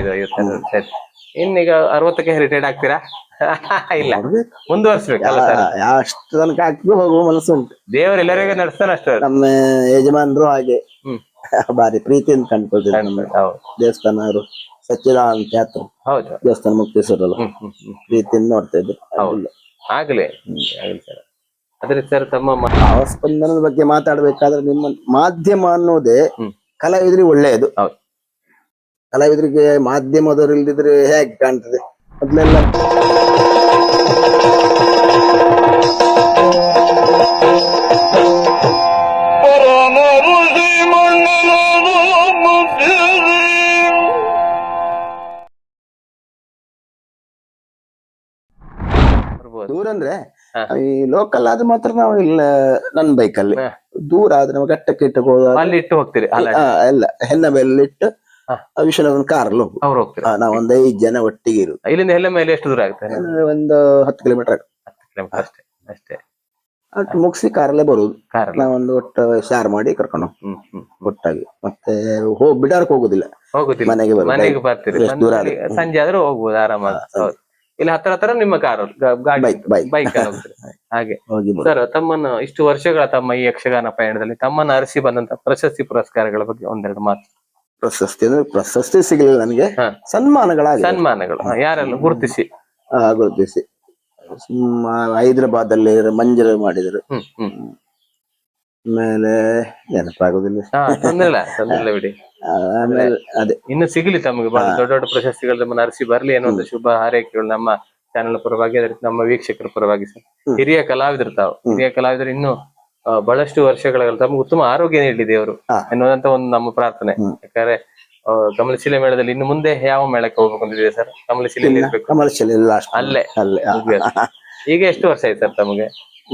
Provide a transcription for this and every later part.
55 ವರ್ಷ ಆಯ್ತು. ಇನ್ನೀಗ 60ಕ್ಕೆ ರಿಟೈರ್ಡ್ ಆಗ್ತೀರಾ? ಇಲ್ಲ, ಮುಂದುವರ್ಸ್ಬೇಕಲ್ಲ ಸರ್. ಅಷ್ಟು ತನಕ ಆಗ್ತದೆ, ಹೋಗುವ ಮನಸ್ಸು ಉಂಟು. ದೇವರು ಎಲ್ಲರಿಗೂ ನಡೆಸ್ತಾನ ಅಷ್ಟೇ. ನಮ್ಮ ಯಜಮಾನರು ಹಾಗೆ ಬಾರಿ ಪ್ರೀತಿಯಿಂದ ಕಂಡ್ಕೊಳ್ತೀವಿ. ದೇವಸ್ಥಾನ ಅವರು ಸಚ್ಚಿದಾನಂದ ಕ್ಷೇತ್ರ, ಹೌದು, ದೇವಸ್ಥಾನ ಮುಕ್ತೇಶ್ವರಲ್ಲ, ಪ್ರೀತಿಯಿಂದ ನೋಡ್ತಾ ಇದ್ರು. ಆಗ್ಲಿ ಸರ್. ಅದ್ರ ಸರ್, ತಮ್ಮ ಭಾವಸ್ಪಂದನದ ಬಗ್ಗೆ ಮಾತಾಡ್ಬೇಕಾದ್ರೆ ನಿಮ್ಮ ಮಾಧ್ಯಮ ಅನ್ನೋದೇ ಕಲಾವಿದರಿಗೆ ಒಳ್ಳೆಯದು. ಕಲಾವಿದರಿಗೆ ಮಾಧ್ಯಮದವರು ಇಲ್ದಿದ್ರೆ ಹೇಗೆ ಕಾಣ್ತದೆ? ಮೊದ್ಲೆಲ್ಲ ದೂರ ಅಂದ್ರೆ ಈ ಲೋಕಲ್ ಆದ್ರೆ ಮಾತ್ರ ನಾವು ಇಲ್ಲ, ನನ್ನ ಬೈಕಲ್ಲಿ. ದೂರ ಆದ್ರೆ ನಾವು ಘಟ್ಟಕ್ಕೆ ಇಟ್ಟು ಅಲ್ಲಿ ಇಟ್ಟು ಹೋಗ್ತೀರಿ? ಎಲ್ಲ ಹೆನ್ನಬೆಲ್ಲ ಇಟ್ಟು ವಿಶ್ವನಾಥನ್ ಕಾರಲ್ಲಿ ಹೋಗ್ತೀವಿ. ನಾವು ಒಂದು 5 ಜನ ಒಟ್ಟಿಗೆ ಇರುದು. ಇಲ್ಲಿಂದ ಎಲ್ಲ ಮೇಲೆ ಎಷ್ಟು ದೂರ ಆಗುತ್ತೆ? ಒಂದು 10 ಕಿಲೋಮೀಟರ್ ಅಷ್ಟೇ ಅಷ್ಟೇ. ಅಷ್ಟು ಮುಗಿಸಿ ಕಾರಲ್ಲೇ ಬರುದು. ನಾವೊಂದು ಒಟ್ಟು ಶೇರ್ ಮಾಡಿ ಕರ್ಕೊಂಡು ಒಟ್ಟಾಗಿ. ಮತ್ತೆ ಬಿಡಾರಕ್ಕೆ ಹೋಗುದಿಲ್ಲ, ಮನೆಗೆ ಬರ್ತೀರಿ. ಸಂಜೆ ಆದ್ರೂ ಹೋಗ್ಬೋದು ಆರಾಮಾಗಿ. ಇಲ್ಲಿ ಹತ್ರ ನಿಮ್ಮ ಕಾರು, ಬೈಕ್ ಹಾಗೆ. ಸರ್, ತಮ್ಮನ್ನ ಇಷ್ಟು ವರ್ಷಗಳ ತಮ್ಮ ಈ ಯಕ್ಷಗಾನ ಪಯಣದಲ್ಲಿ ತಮ್ಮನ್ನ ಅರಸಿ ಬಂದಂತ ಪ್ರಶಸ್ತಿ ಪುರಸ್ಕಾರಗಳ ಬಗ್ಗೆ ಒಂದೆರಡು ಮಾತು. ಪ್ರಶಸ್ತಿ ಅಂದ್ರೆ ಪ್ರಶಸ್ತಿ ಸಿಗಲಿಲ್ಲ ನನಗೆ, ಸನ್ಮಾನಗಳು ಯಾರೆಲ್ಲ ಗುರುತಿಸಿ ಹೈದರಾಬಾದ್ ಅಲ್ಲಿ ಮಂಜರು ಮಾಡಿದ್ರು. ಆಮೇಲೆ ನೆನಪಾಗುದಿಲ್ಲ. ತೊಂದ್ರೆ ಬಿಡಿ. ಆಮೇಲೆ ಅದೇ ಇನ್ನು ಸಿಗಲಿ ತಮಗೆ ಬಹಳ ದೊಡ್ಡ ದೊಡ್ಡ ಪ್ರಶಸ್ತಿಗಳು ತಮ್ಮನ್ನ ಅರಸಿ ಬರ್ಲಿ ಅನ್ನೋ ಒಂದು ಶುಭ ಹಾರೈಕೆಗಳು ನಮ್ಮ ಚಾನೆಲ್ ಪರವಾಗಿ, ಅದೇ ನಮ್ಮ ವೀಕ್ಷಕರ ಪರವಾಗಿ. ಸರ್, ಹಿರಿಯ ಕಲಾವಿದರು ತಾವು, ಹಿರಿಯ ಕಲಾವಿದರು ಇನ್ನು ಬಹಳಷ್ಟು ವರ್ಷಗಳ ತಮಗೆ ಉತ್ತಮ ಆರೋಗ್ಯ ನೀಡಲಿ ದೇವರು ಎನ್ನುವಂತ ಒಂದು ನಮ್ಮ ಪ್ರಾರ್ಥನೆ. ಯಾಕಂದ್ರೆ ಕಮಲಶಿಲೆ ಮೇಳದಲ್ಲಿ ಇನ್ನು ಮುಂದೆ ಯಾವ ಮೇಳಕ್ಕೆ ಹೋಗ್ಬೇಕು ಅಂತಿದೆ ಸರ್? ಕಮಲಶಿಲೆ ಅಲ್ಲೇ. ಈಗ ಎಷ್ಟು ವರ್ಷ ಆಯ್ತು ಸರ್ ತಮಗೆ?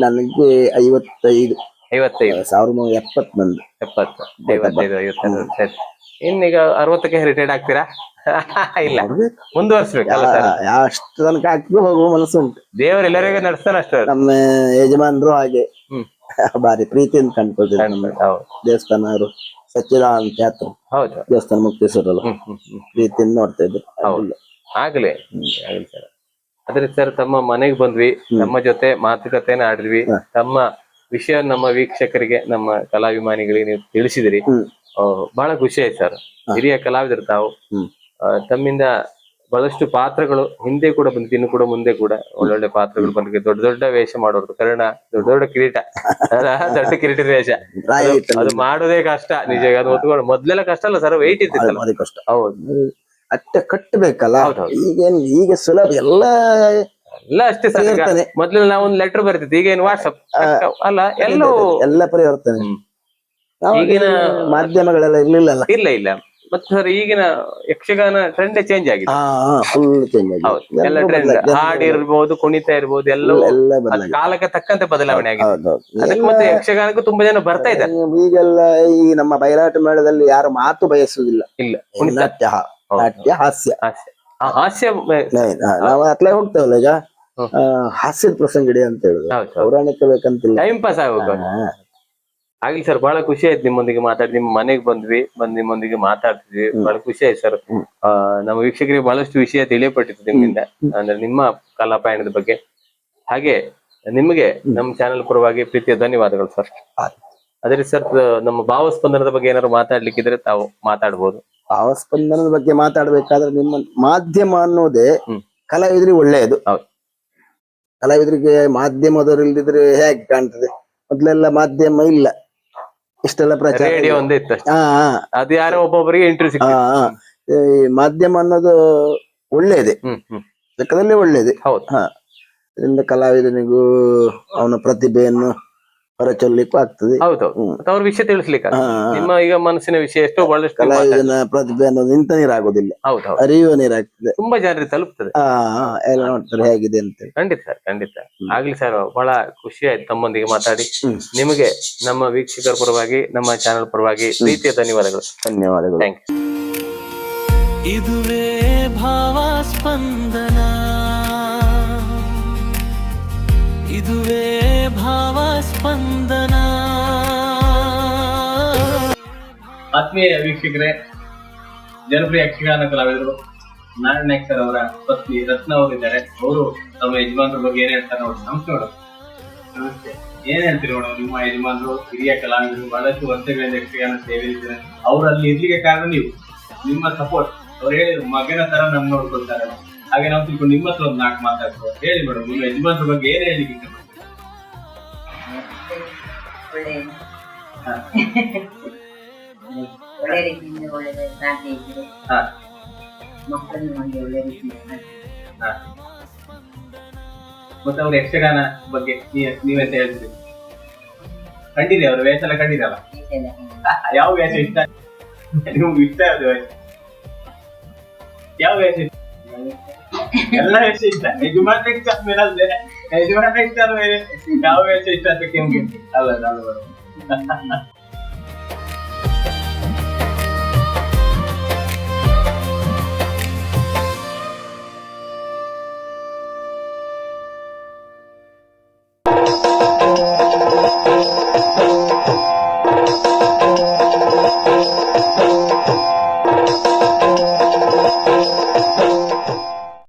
ನನಗೆ 55. 1970. 55 ವರ್ಷ ಆಯ್ತು. ಇನ್ನೀಗ 60ಕ್ಕೆ ರಿಟೈರ್ಡ್ ಆಗ್ತೀರಾ? ಇಲ್ಲ, ಮುಂದುವರ್ಸ್ಬೇಕಲ್ಲ ಸರ್. ಅಷ್ಟು ತನಕ ಆಗ್ತದೆ, ಹೋಗುವ ಮನಸ್ಸು ಉಂಟು. ದೇವರು ಎಲ್ಲರಿಗೂ ನಡೆಸ್ತಾನ ಅಷ್ಟೇ. ನಮ್ಮ ಯಜಮಾನರು ಹಾಗೆ ಬಾರಿ ಪ್ರೀತಿಯಿಂದ ಕಂಡ್ಕೊಳ್ತೀವಿ. ದೇವಸ್ಥಾನ ಅವರು ಸಚ್ಚಿದಾನಂದ ಕ್ಷೇತ್ರ, ಹೌದು, ದೇವಸ್ಥಾನ ಮುಕ್ತೇಶ್ವರಲ್ಲ, ಪ್ರೀತಿಯಿಂದ ನೋಡ್ತಾ ಇದ್ರು. ಆಗ್ಲಿ ಸರ್. ಅದ್ರ ಸರ್, ತಮ್ಮ ಮನೆಗೆ ಬಂದ್ವಿ, ನಮ್ಮ ಜೊತೆ ಮಾತುಕತೆನ ಆಡಿದ್ವಿ. ತಮ್ಮ ವಿಷಯ ನಮ್ಮ ವೀಕ್ಷಕರಿಗೆ, ನಮ್ಮ ಕಲಾಭಿಮಾನಿಗಳಿಗೆ ನೀವು ತಿಳಿಸಿದಿರಿ. ಬಹಳ ಖುಷಿ ಆಯ್ತು ಸರ್. ಹಿರಿಯ ಕಲಾವಿದರು ತಾವು, ತಮ್ಮಿಂದ ಬಹಳಷ್ಟು ಪಾತ್ರಗಳು ಹಿಂದೆ ಕೂಡ ಬಂದಿತ್ತು, ಇನ್ನು ಕೂಡ ಮುಂದೆ ಕೂಡ ಒಳ್ಳೊಳ್ಳೆ ಪಾತ್ರಗಳು ಬಂದಿದೆ. ದೊಡ್ಡ ದೊಡ್ಡ ವೇಷ ಮಾಡೋದು, ಕರ್ಣ, ದೊಡ್ಡ ದೊಡ್ಡ ಕಿರೀಟ, ದೊಡ್ಡ ಕಿರೀಟದ ವೇಷ, ಅದು ಮಾಡೋದೇ ಕಷ್ಟ ನಿಜ. ಅದು ಹೊತ್ಕೊಂಡು ಮೊದ್ಲೆಲ್ಲ ಕಷ್ಟ ಅಲ್ಲ ಸರ್, ವೆಯ್ಟ್ ಇತ್ತು. ಕಷ್ಟ, ಹೌದು, ಅಟ್ಟ ಕಟ್ಟಬೇಕಲ್ಲ. ಈಗ ಸುಲಭ ಎಲ್ಲ ಅಷ್ಟೇ ಸರ್. ಮೊದ್ಲು ನಾವೊಂದು ಲೆಟರ್ ಬರ್ತಿತ್ತು, ಈಗ ಏನು ವಾಟ್ಸಪ್ ಅಲ್ಲ, ಎಲ್ಲ ಪರಿವರ್ತನೆ. ಈಗಿನ ಮಾಧ್ಯಮಗಳೆಲ್ಲ ಇಲ್ಲ. ಮತ್ತೆ ಸರ್, ಈಗಿನ ಯಕ್ಷಗಾನ ಟ್ರೆಂಡ್ ಚೇಂಜ್ ಆಗಿದೆ. ಎಲ್ಲ ಟ್ರೆಂಡ್, ಹಾಡಿರ್ಬೋದು, ಕುಣಿತ ಇರ್ಬೋದು, ಎಲ್ಲ ಕಾಲಕ್ಕೆ ತಕ್ಕಂತೆ ಬದಲಾವಣೆ ಆಗಿದೆ. ಅದಕ್ಕೆ ಮತ್ತೆ ಯಕ್ಷಗಾನಕ್ಕೂ ತುಂಬಾ ಜನ ಬರ್ತಾ ಇದ್ದಾರೆ. ಈಗೆಲ್ಲ ಈ ನಮ್ಮ ಬಯಲಾಟ ಮೇಳದಲ್ಲಿ ಯಾರು ಮಾತು ಬಯಸುವುದಿಲ್ಲ. ನಾಟ್ಯ, ಹಾಸ್ಯ. ನಾವು ಅತ್ಲೇ ಹೋಗ್ತೇವಲ್ಲ ಈಗ, ಹಾಸ್ಯದ ಪ್ರಸಂಗ ಇಡಿ ಅಂತ ಹೇಳುದು, ಪೌರಾಣಿಕ ಬೇಕಂತಿಲ್ಲ, ಟೈಮ್ ಪಾಸ್ ಆಗೋದು. ಆಗ್ಲಿ ಸರ್, ಬಹಳ ಖುಷಿ ಆಯ್ತು ನಿಮ್ಮೊಂದಿಗೆ ಮಾತಾಡಿ. ನಿಮ್ಮ ಮನೆಗೆ ಬಂದು ನಿಮ್ಮೊಂದಿಗೆ ಮಾತಾಡ್ತಿದ್ವಿ, ಬಹಳ ಖುಷಿ ಆಯ್ತು ಸರ್. ನಮ್ಮ ವೀಕ್ಷಕರಿಗೆ ಬಹಳಷ್ಟು ವಿಷಯ ತಿಳಿಯಪಟ್ಟಿತ್ತು ನಿಮ್ಮಿಂದ, ಅಂದ್ರೆ ನಿಮ್ಮ ಕಲಾ ಪಯಣದ ಬಗ್ಗೆ. ಹಾಗೆ ನಿಮಗೆ ನಮ್ಮ ಚಾನೆಲ್ ಪರವಾಗಿ ಪ್ರೀತಿಯ ಧನ್ಯವಾದಗಳು ಸರ್. ಅದೇ ಸರ್, ನಮ್ಮ ಭಾವಸ್ಪಂದನದ ಬಗ್ಗೆ ಏನಾದ್ರು ಮಾತಾಡ್ಲಿಕ್ಕಿದ್ರೆ ತಾವು ಮಾತಾಡ್ಬೋದು. ಭಾವಸ್ಪಂದನದ ಬಗ್ಗೆ ಮಾತಾಡ್ಬೇಕಾದ್ರೆ ನಿಮ್ಮ ಮಾಧ್ಯಮ ಅನ್ನೋದೇ ಕಲಾವಿದರಿಗೆ ಒಳ್ಳೆಯದು. ಕಲಾವಿದರಿಗೆ ಮಾಧ್ಯಮದವರು ಇಲ್ದಿದ್ರೆ ಹೇಗೆ ಕಾಣ್ತದೆ? ಮೊದ್ಲೆಲ್ಲ ಮಾಧ್ಯಮ ಇಲ್ಲ, ಇಷ್ಟೆಲ್ಲ ಪ್ರಚಾರ, ರೇಡಿಯೋ ಒಂದೇ ಇತ್ತು. ಅದು ಯಾರೋ ಒಬ್ಬೊಬ್ಬರಿಗೆ ಇಂಟರ್ವ್ಯೂ. ಈ ಮಾಧ್ಯಮ ಅನ್ನೋದು ಒಳ್ಳೇದೆ, ಲೆಕ್ಕದಲ್ಲಿ ಒಳ್ಳೇದೆ. ಇದರಿಂದ ಕಲಾವಿದನಿಗೂ ಅವನ ಪ್ರತಿಭೆಯನ್ನು ಹೊರಚೊಲ್ಲಿಕ್ಕೂ ಆಗ್ತದೆ. ಹೌದೌದು, ಅವ್ರ ವಿಷಯ ತಿಳಿಸ್ಲಿಕ್ಕೆ. ನಿಮ್ಮ ಈಗ ಮನಸ್ಸಿನ ವಿಷಯ ಎಷ್ಟೋ ಬಹಳಷ್ಟು ಕಲಾವಿದನ ಪ್ರತಿಭೆ ಅನ್ನೋದು ನಿಂತ ನೀರಾಗುದಿಲ್ಲ, ಅರಿಯುವ ನೀರಾಗ್ತದೆ, ತುಂಬಾ ಜನರಿಗೆ ತಲುಪ್ತದೆ. ಎಲ್ಲ ನೋಡ್ತಾರೆ ಹೇಗಿದೆ ಅಂತ. ಖಂಡಿತ ಸರ್, ಖಂಡಿತ. ಆಗ್ಲಿ ಸರ್, ಬಹಳ ಖುಷಿ ಆಯ್ತು ತಮ್ಮೊಂದಿಗೆ ಮಾತಾಡಿ. ನಿಮಗೆ ನಮ್ಮ ವೀಕ್ಷಕರ ಪರವಾಗಿ, ನಮ್ಮ ಚಾನೆಲ್ ಪರವಾಗಿ ಪ್ರೀತಿಯ ಧನ್ಯವಾದಗಳು. ಧನ್ಯವಾದಗಳು. Thank you. ಇದುವೇ ಭಾವಸ್ಪಂದನ, ಇದುವೇ ಭಾವಸ್ಪಂದನ. ಆತ್ಮೀಯ ವೀಕ್ಷಕರೇ, ಜನಪ್ರಿಯ ಯಕ್ಷಗಾನ ಕಲಾವಿದರು ನಾರಾಯಣ ನಾಯ್ಕ್ ಸರ್ ಅವರ ಪತ್ನಿ ರತ್ನ ಅವರು ಇದ್ದಾರೆ. ಅವರು ತಮ್ಮ ಯಜಮಾನ್ರ ಬಗ್ಗೆ ಏನ್ ಹೇಳ್ತಾರೆ ನೋಡಿ. ನಮಸ್ತೆ ಮೇಡಮ್. ನಮಸ್ತೆ. ಏನ್ ಹೇಳ್ತೀರಿ ಮೇಡಮ್, ನಿಮ್ಮ ಯಜಮಾನ್ರು ಹಿರಿಯ ಕಲಾವಿದರು, ಬಹಳಷ್ಟು ವರ್ಷಗಳಿಂದ ಯಕ್ಷಗಾನ ಸೇವೆ ಇದ್ದಾರೆ. ಅವ್ರಲ್ಲಿ ಇರ್ಲಿಕ್ಕೆ ಕಾರಣ ನೀವು, ನಿಮ್ಮ ಸಪೋರ್ಟ್. ಅವ್ರು ಹೇಳಿದ್ರು ಮಗನ ತರ ನಮ್ ನೋಡ್ಕೊಳ್ತಾರೆ. ಹಾಗೆ ನಾವು ತಿಳ್ಕೊಂಡು ನಿಮ್ಮ ಹತ್ರ ಒಂದು 4 ಮಾತಾಡ್ತೀವಿ. ಹೇಳಿ ಮೇಡಮ್, ನಿಮ್ಮ ಯಜಮಾನ್ರ ಬಗ್ಗೆ ಏನ್ ಹೇಳಿಕ್ಕೆ ಇಷ್ಟಪಡ್ತೀರಿ? ಒಳ್ಳೆ ರೀತಿಯಿಂದ ಒಳ್ಳೆ ಸಾಧ್ಯ ಇದ್ರೆ ಹಾ ಮಕ್ಕಳನ್ನು ನಮಗೆ ಒಳ್ಳೆ ರೀತಿಯಿಂದ ಹಾ. ಮತ್ತೆ ಅವ್ರ ಯಕ್ಷಗಾನ ಬಗ್ಗೆ ನೀವೆಂತ ಹೇಳ್ತೀರಿ? ಕಂಡಿದೆ, ಅವ್ರ ವೇಷ ಎಲ್ಲ ಕಂಡಿದಲ್ಲ? ಯಾವ ವೇಷ ಇಷ್ಟ ನಿಮ್ಗೆ? ಇಷ್ಟ ಯಾವ್ದು ವೇಷ? ಯಾವ ವೇಷ ಇಷ್ಟ? ಎಲ್ಲ ವೇಷ ಇಷ್ಟ. ಯಜಮಾನ ಇಷ್ಟ ಆದ್ಮೇಲೆ ಅಲ್ಲದೆ ಯಜಮಾನ ಇಷ್ಟ ಆದ್ಮೇಲೆ ಯಾವ ವೇಷ ಇಷ್ಟ ಅಂತ ಕೇಳಿ ಅಲ್ಲ